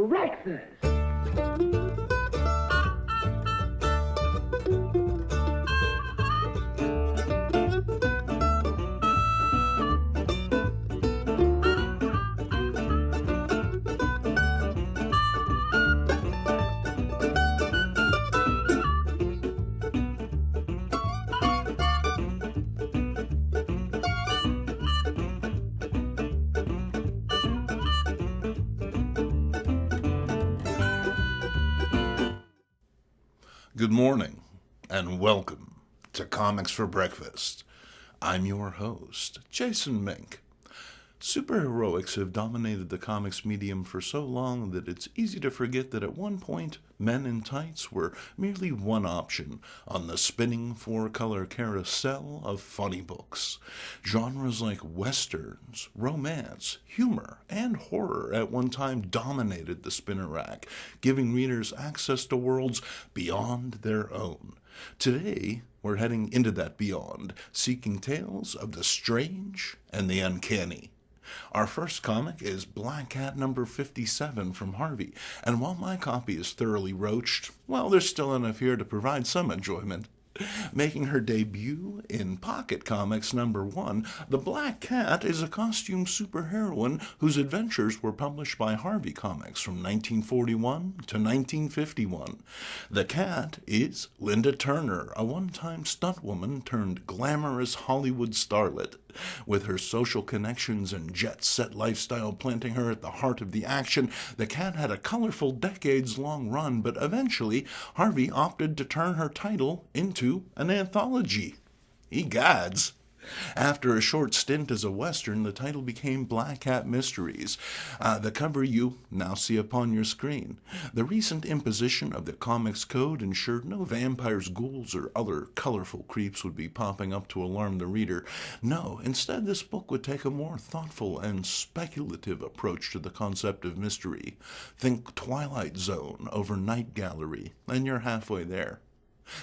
breakfast. Good morning, and welcome to Comics for Breakfast. I'm your host, Jason MINK. Superheroics have dominated the comics medium for so long that it's easy to forget that at one point, men in tights were merely one option on the spinning four-color carousel of funny books. Genres like westerns, romance, humor, and horror at one time dominated the spinner rack, giving readers access to worlds beyond their own. Today, we're heading into that beyond, seeking tales of the strange and the uncanny. Our first comic is Black Cat number 57 from Harvey, and while my copy is thoroughly roached, well, there's still enough here to provide some enjoyment. Making her debut in Pocket Comics number 1, the Black Cat is a costume superheroine whose adventures were published by Harvey Comics from 1941 to 1951. The cat is Linda Turner, a one-time stuntwoman turned glamorous Hollywood starlet. With her social connections and jet-set lifestyle planting her at the heart of the action, the cat had a colorful decades-long run, but eventually Harvey opted to turn her title into an anthology. Egads! After a short stint as a Western, the title became Black Cat Mysteries, the cover you now see upon your screen. The recent imposition of the Comics Code ensured no vampires, ghouls, or other colorful creeps would be popping up to alarm the reader. No, instead this book would take a more thoughtful and speculative approach to the concept of mystery. Think Twilight Zone over Night Gallery, and you're halfway there.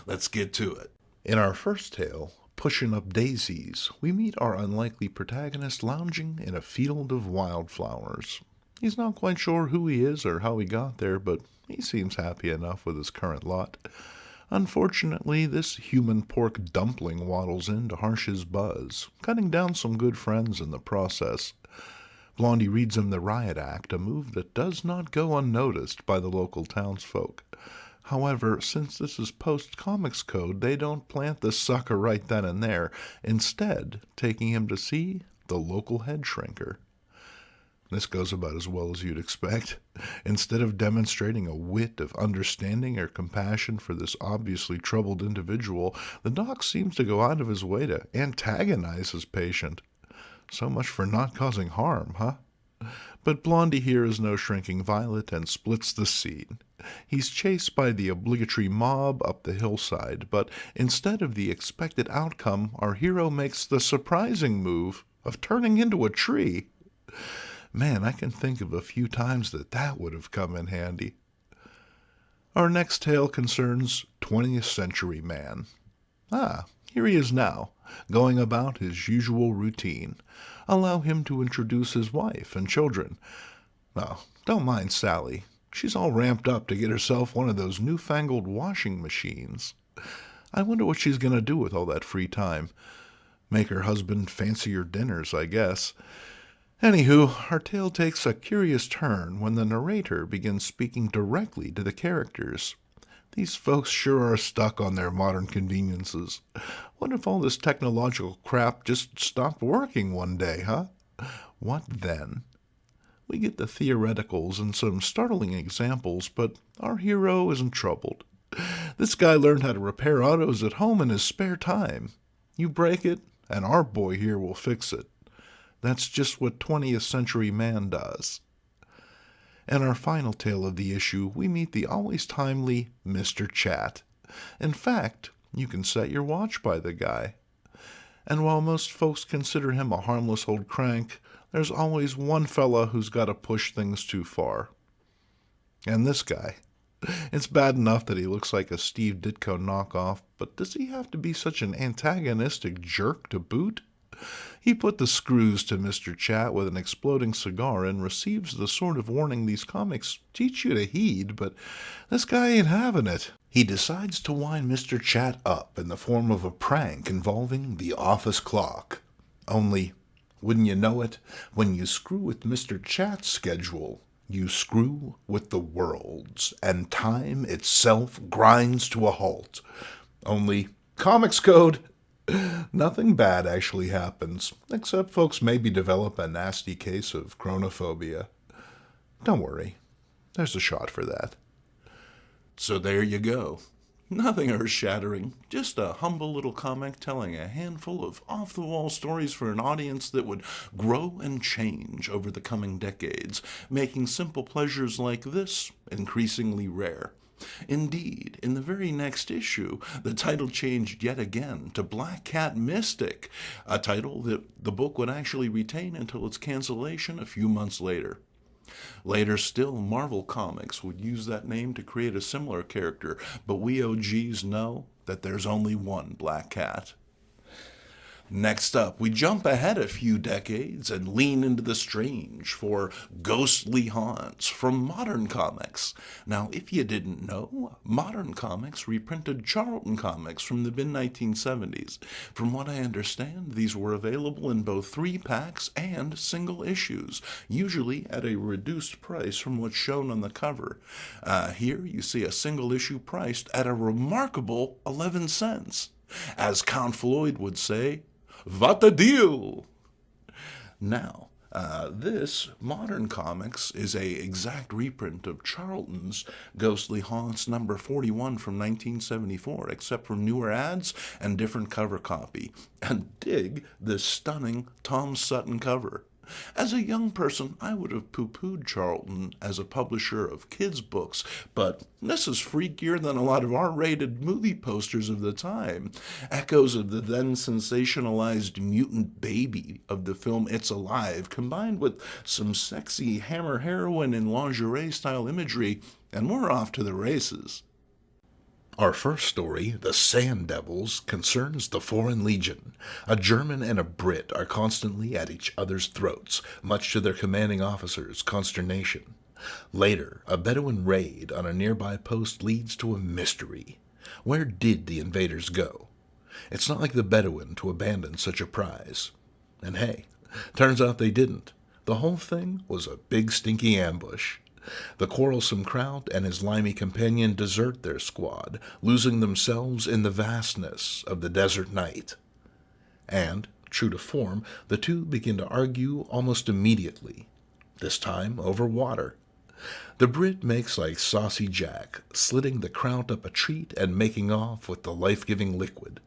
Let's get to it. In our first tale, Pushing Up Daisies, we meet our unlikely protagonist lounging in a field of wildflowers. He's not quite sure who he is or how he got there, but he seems happy enough with his current lot. Unfortunately, this human pork dumpling waddles in to harsh his buzz, cutting down some good friends in the process. Blondie reads him the riot act, a move that does not go unnoticed by the local townsfolk. However, since this is post-Comics Code, they don't plant the sucker right then and there, instead taking him to see the local head shrinker. This goes about as well as you'd expect. Instead of demonstrating a wit of understanding or compassion for this obviously troubled individual, the doc seems to go out of his way to antagonize his patient. So much for not causing harm, huh? But Blondie here is no shrinking violet and splits the scene. He's chased by the obligatory mob up the hillside, but instead of the expected outcome, our hero makes the surprising move of turning into a tree. Man, I can think of a few times that would have come in handy. Our next tale concerns 20th Century Man. Here he is now, going about his usual routine. Allow him to introduce his wife and children. Don't mind Sally. She's all ramped up to get herself one of those newfangled washing machines. I wonder what she's going to do with all that free time. Make her husband fancier dinners, I guess. Anywho, our tale takes a curious turn when the narrator begins speaking directly to the characters. These folks sure are stuck on their modern conveniences. What if all this technological crap just stopped working one day, huh? What then? We get the theoreticals and some startling examples, but our hero isn't troubled. This guy learned how to repair autos at home in his spare time. You break it, and our boy here will fix it. That's just what 20th Century Man does. In our final tale of the issue, we meet the always timely Mr. Chat. In fact, you can set your watch by the guy. And while most folks consider him a harmless old crank, there's always one fella who's got to push things too far. And this guy. It's bad enough that he looks like a Steve Ditko knockoff, but does he have to be such an antagonistic jerk to boot? He put the screws to Mr. Chat with an exploding cigar and receives the sort of warning these comics teach you to heed, but this guy ain't having it. He decides to wind Mr. Chat up in the form of a prank involving the office clock. Only, wouldn't you know it, when you screw with Mr. Chat's schedule, you screw with the world's, and time itself grinds to a halt. Only, Comics Code, nothing bad actually happens, except folks maybe develop a nasty case of chronophobia. Don't worry, there's a shot for that. So there you go. Nothing earth-shattering, just a humble little comic telling a handful of off-the-wall stories for an audience that would grow and change over the coming decades, making simple pleasures like this increasingly rare. Indeed, in the very next issue, the title changed yet again to Black Cat Mystic, a title that the book would actually retain until its cancellation a few months later. Later still, Marvel Comics would use that name to create a similar character, but we OGs know that there's only one Black Cat. Next up, we jump ahead a few decades and lean into the strange for Ghostly Haunts from Modern Comics. Now, if you didn't know, Modern Comics reprinted Charlton comics from the mid-1970s. From what I understand, these were available in both 3-packs and single issues, usually at a reduced price from what's shown on the cover. Here you see a single issue priced at a remarkable 11 cents. As Count Floyd would say, "What a deal!" Now, this Modern Comics is a exact reprint of Charlton's Ghostly Haunts number 41 from 1974, except for newer ads and different cover copy. And dig this stunning Tom Sutton cover. As a young person, I would have poo-pooed Charlton as a publisher of kids' books, but this is freakier than a lot of R-rated movie posters of the time. Echoes of the then sensationalized mutant baby of the film It's Alive, combined with some sexy hammer heroine and lingerie-style imagery, and we're off to the races. Our first story, The Sand Devils, concerns the Foreign Legion. A German and a Brit are constantly at each other's throats, much to their commanding officer's consternation. Later, a Bedouin raid on a nearby post leads to a mystery. Where did the invaders go? It's not like the Bedouin to abandon such a prize. And hey, turns out they didn't. The whole thing was a big stinky ambush. The quarrelsome Kraut and his limey companion desert their squad, losing themselves in the vastness of the desert night. And, true to form, the two begin to argue almost immediately, this time over water. The Brit makes like Saucy Jack, slitting the Kraut up a treat and making off with the life-giving liquid.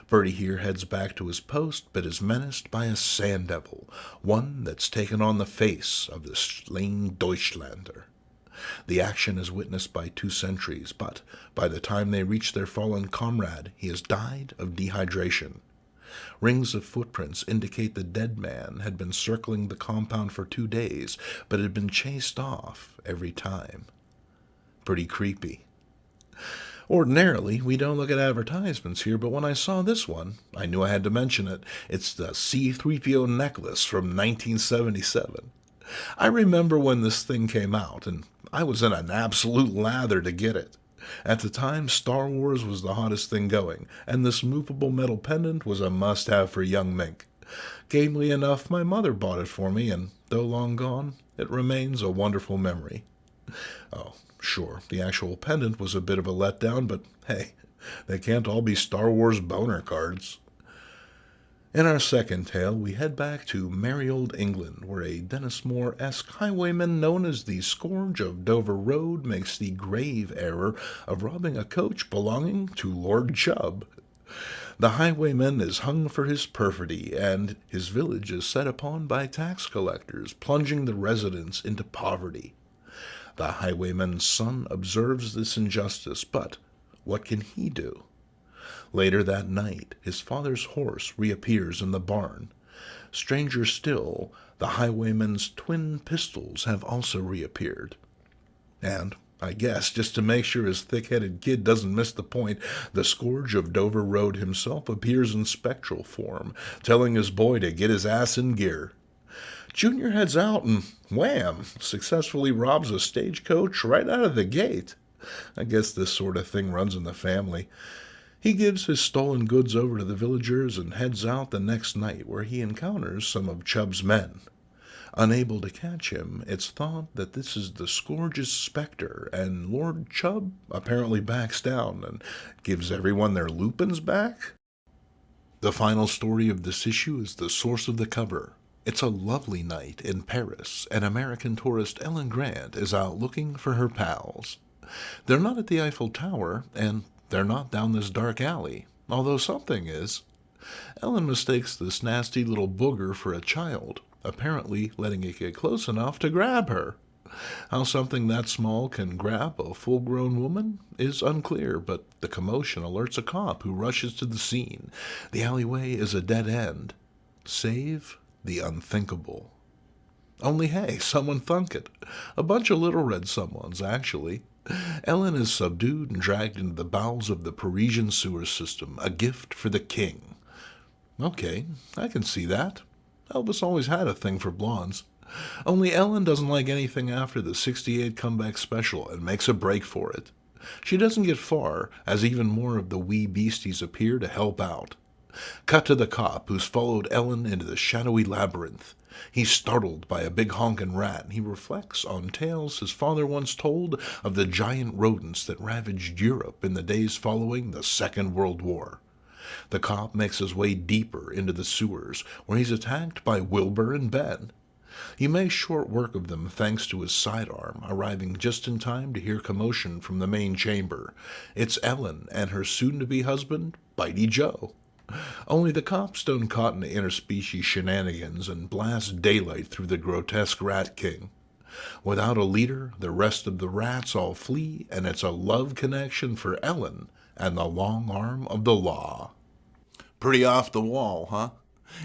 Bertie here heads back to his post, but is menaced by a sand devil, one that's taken on the face of the slain Deutschlander. The action is witnessed by 2 sentries, but by the time they reach their fallen comrade, he has died of dehydration. Rings of footprints indicate the dead man had been circling the compound for 2 days, but had been chased off every time. Pretty creepy. Ordinarily, we don't look at advertisements here, but when I saw this one, I knew I had to mention it. It's the C-3PO necklace from 1977. I remember when this thing came out, and I was in an absolute lather to get it. At the time, Star Wars was the hottest thing going, and this movable metal pendant was a must-have for young Mink. Gamely enough, my mother bought it for me, and though long gone, it remains a wonderful memory. Oh, sure, the actual pendant was a bit of a letdown, but hey, they can't all be Star Wars boner cards. In our second tale, we head back to merry old England, where a Dennis Moore-esque highwayman known as the Scourge of Dover Road makes the grave error of robbing a coach belonging to Lord Chubb. The highwayman is hung for his perfidy, and his village is set upon by tax collectors, plunging the residents into poverty. The highwayman's son observes this injustice, but what can he do? Later that night, his father's horse reappears in the barn. Stranger still, the highwayman's twin pistols have also reappeared. And, I guess, just to make sure his thick-headed kid doesn't miss the point, the Scourge of Dover Road himself appears in spectral form, telling his boy to get his ass in gear. Junior heads out and, wham, successfully robs a stagecoach right out of the gate. I guess this sort of thing runs in the family. He gives his stolen goods over to the villagers and heads out the next night, where he encounters some of Chubb's men. Unable to catch him, it's thought that this is the Scourge's specter, and Lord Chubb apparently backs down and gives everyone their lupins back. The final story of this issue is the source of the cover. It's a lovely night in Paris, and American tourist Ellen Grant is out looking for her pals. They're not at the Eiffel Tower, and they're not down this dark alley, although something is. Ellen mistakes this nasty little booger for a child, apparently letting it get close enough to grab her. How something that small can grab a full-grown woman is unclear, but the commotion alerts a cop who rushes to the scene. The alleyway is a dead end. Save the unthinkable. Only hey, someone thunk it. A bunch of little red someones, actually. Ellen is subdued and dragged into the bowels of the Parisian sewer system, a gift for the king. Okay, I can see that. Elvis always had a thing for blondes. Only Ellen doesn't like anything after the '68 comeback special and makes a break for it. She doesn't get far, as even more of the wee beasties appear to help out. Cut to the cop, who's followed Ellen into the shadowy labyrinth. He's startled by a big honkin' rat, and he reflects on tales his father once told of the giant rodents that ravaged Europe in the days following the Second World War. The cop makes his way deeper into the sewers, where he's attacked by Wilbur and Ben. He makes short work of them thanks to his sidearm, arriving just in time to hear commotion from the main chamber. It's Ellen and her soon-to-be husband, Bitey Joe. Only the cops don't caught in the interspecies shenanigans and blast daylight through the grotesque Rat King. Without a leader, the rest of the rats all flee, and it's a love connection for Ellen and the long arm of the law. Pretty off the wall, huh?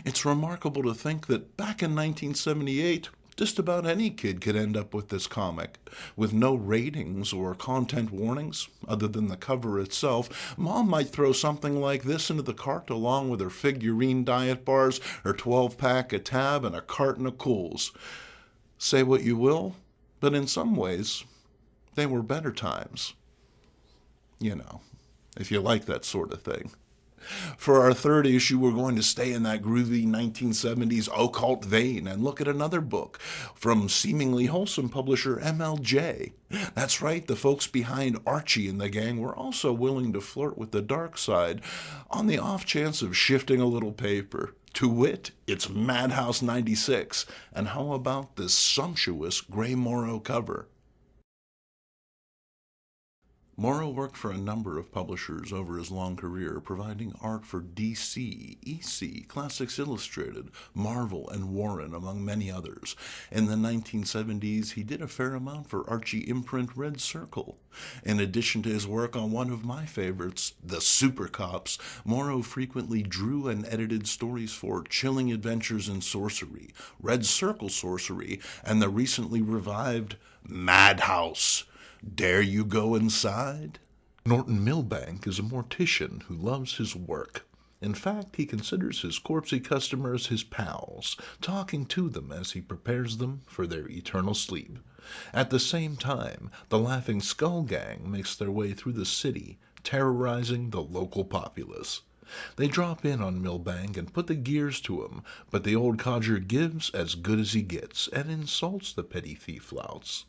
It's remarkable to think that back in 1978, just about any kid could end up with this comic. With no ratings or content warnings, other than the cover itself, Mom might throw something like this into the cart along with her figurine diet bars, her 12-pack of Tab, and a carton of Cools. Say what you will, but in some ways, they were better times. You know, if you like that sort of thing. For our third issue, we're going to stay in that groovy 1970s occult vein and look at another book from seemingly wholesome publisher MLJ. That's right, the folks behind Archie and the gang were also willing to flirt with the dark side on the off chance of shifting a little paper. To wit, it's Madhouse 96, and how about this sumptuous Gray Morrow cover? Morrow worked for a number of publishers over his long career, providing art for DC, EC, Classics Illustrated, Marvel, and Warren, among many others. In the 1970s, he did a fair amount for Archie imprint Red Circle. In addition to his work on one of my favorites, The Super Cops, Morrow frequently drew and edited stories for Chilling Adventures in Sorcery, Red Circle Sorcery, and the recently revived Madhouse. Dare you go inside? Norton Milbank is a mortician who loves his work. In fact, he considers his corpsey customers his pals, talking to them as he prepares them for their eternal sleep. At the same time, the Laughing Skull Gang makes their way through the city, terrorizing the local populace. They drop in on Milbank and put the gears to him, but the old codger gives as good as he gets and insults the petty thief louts.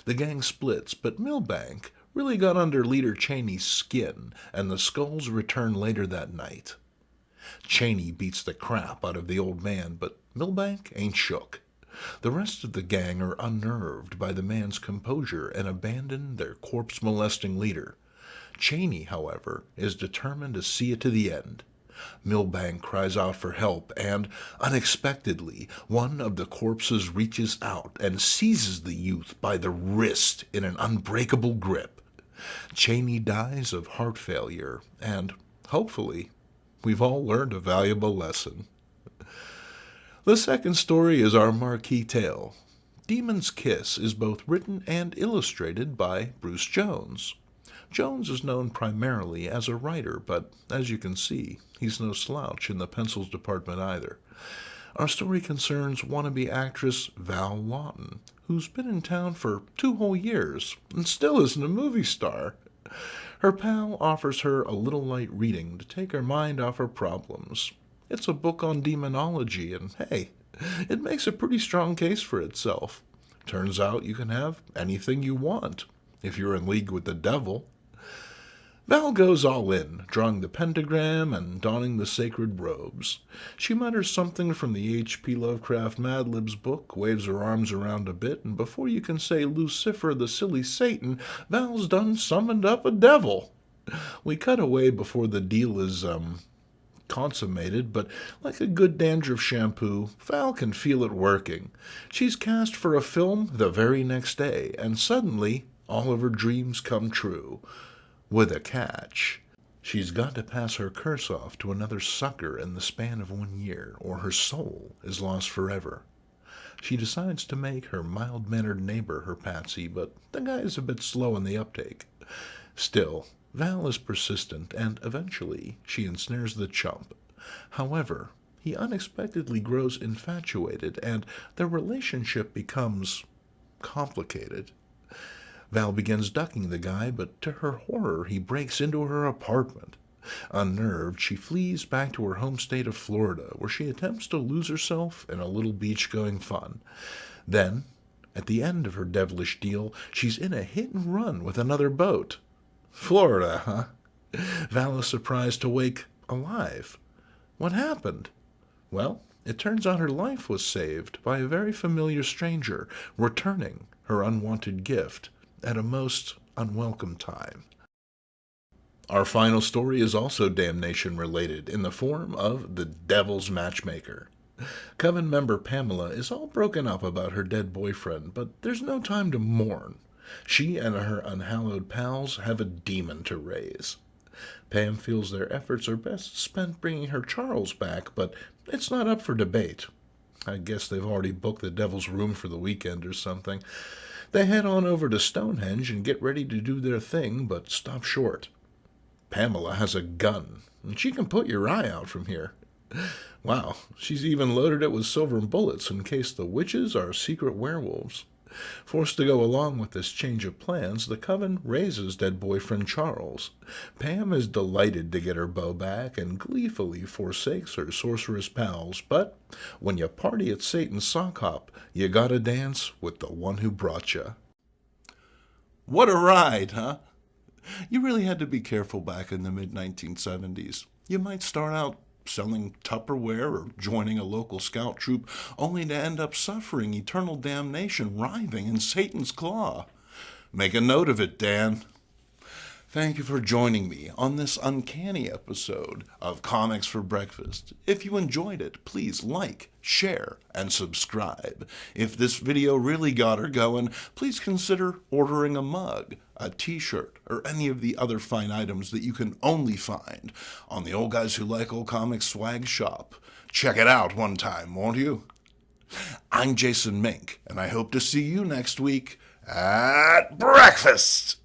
The gang splits, but Milbank really got under leader Cheney's skin, and the Skulls return later that night. Cheney beats the crap out of the old man, but Milbank ain't shook. The rest of the gang are unnerved by the man's composure and abandon their corpse-molesting leader. Cheney, however, is determined to see it to the end. Milbank cries out for help, and, unexpectedly, one of the corpses reaches out and seizes the youth by the wrist in an unbreakable grip. Cheney dies of heart failure, and, hopefully, we've all learned a valuable lesson. The second story is our marquee tale, Demon's Kiss is both written and illustrated by Bruce Jones. Jones is known primarily as a writer, but as you can see, he's no slouch in the pencils department either. Our story concerns wannabe actress Val Lawton, who's been in town for 2 whole years and still isn't a movie star. Her pal offers her a little light reading to take her mind off her problems. It's a book on demonology, and hey, it makes a pretty strong case for itself. Turns out you can have anything you want, if you're in league with the devil. Val goes all in, drawing the pentagram and donning the sacred robes. She mutters something from the H.P. Lovecraft Mad Libs book, waves her arms around a bit, and before you can say Lucifer the silly Satan, Val's done summoned up a devil. We cut away before the deal is, consummated, but like a good dandruff shampoo, Val can feel it working. She's cast for a film the very next day, and suddenly all of her dreams come true. With a catch. She's got to pass her curse off to another sucker in the span of 1 year, or her soul is lost forever. She decides to make her mild-mannered neighbor her patsy, but the guy is a bit slow in the uptake. Still, Val is persistent, and eventually she ensnares the chump. However, he unexpectedly grows infatuated, and their relationship becomes complicated. Val begins ducking the guy, but to her horror, he breaks into her apartment. Unnerved, she flees back to her home state of Florida, where she attempts to lose herself in a little beach-going fun. Then, at the end of her devilish deal, she's in a hit-and-run with another boat. Florida, huh? Val is surprised to wake alive. What happened? Well, it turns out her life was saved by a very familiar stranger, returning her unwanted gift at a most unwelcome time. Our final story is also damnation-related in the form of the Devil's Matchmaker. Coven member Pamela is all broken up about her dead boyfriend, but there's no time to mourn. She and her unhallowed pals have a demon to raise. Pam feels their efforts are best spent bringing her Charles back, but it's not up for debate. I guess they've already booked the Devil's room for the weekend or something. They head on over to Stonehenge and get ready to do their thing, but stop short. Pamela has a gun, and she can put your eye out from here. Wow, she's even loaded it with silver bullets in case the witches are secret werewolves. Forced to go along with this change of plans, the coven raises dead boyfriend Charles. Pam is delighted to get her beau back and gleefully forsakes her sorceress pals, but when you party at Satan's sock hop, you gotta dance with the one who brought you. What a ride, huh? You really had to be careful back in the mid-1970s. You might start out selling Tupperware or joining a local scout troop, only to end up suffering eternal damnation writhing in Satan's claw. Make a note of it, Dan. Thank you for joining me on this uncanny episode of Comics for Breakfast. If you enjoyed it, please like, share, and subscribe. If this video really got her going, please consider ordering a mug, a t-shirt, or any of the other fine items that you can only find on the Old Guys Who Like Old Comics swag shop. Check it out one time, won't you? I'm Jason Mink, and I hope to see you next week at breakfast.